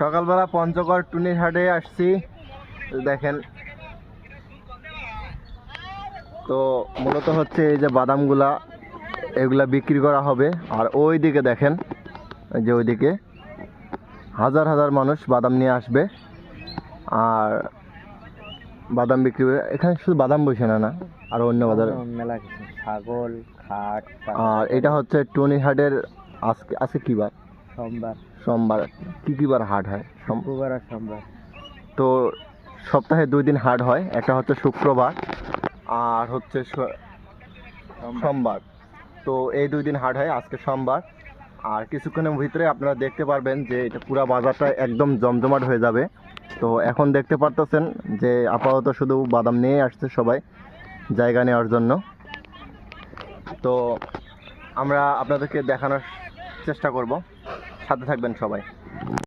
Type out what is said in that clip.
সকালবেলা পঞ্চগড় টুনির হাটে আসছি, দেখেন। তো মূলত হচ্ছে এই যে বাদামগুলা, এগুলা বিক্রি করা হবে। আর ওই দিকে দেখেন, যে ওইদিকে হাজার হাজার মানুষ বাদাম নিয়ে আসবে আর বাদাম বিক্রি হবে। এখানে শুধু বাদাম বসে না, আর অন্য বাজার মেলা কিছু, ছাগল, খাট। আর এটা হচ্ছে টুনি হাটের আজকে আজকে কি বার? সোমবার। সোমবার। কি বার হাট হয়? শুক্রবার আর সোমবার। তো সপ্তাহে 2 দিন হাট হয়, একটা হচ্ছে শুক্রবার আর হচ্ছে সোমবার। তো এই 2 দিন হাট হয়, আজকে সোমবার। আর কিছুক্ষণের ভিতরে আপনারা দেখতে পারবেন যে এটা পুরো বাজারটা একদম জমজমাট হয়ে যাবে। তো এখন দেখতে পারতেছেন যে আপাতত শুধু বাদাম নিয়ে আসছে সবাই জায়গা নেওয়ার জন্য। তো আমরা আপনাদেরকে দেখানোর চেষ্টা করব, সাথে থাকবেন সবাই।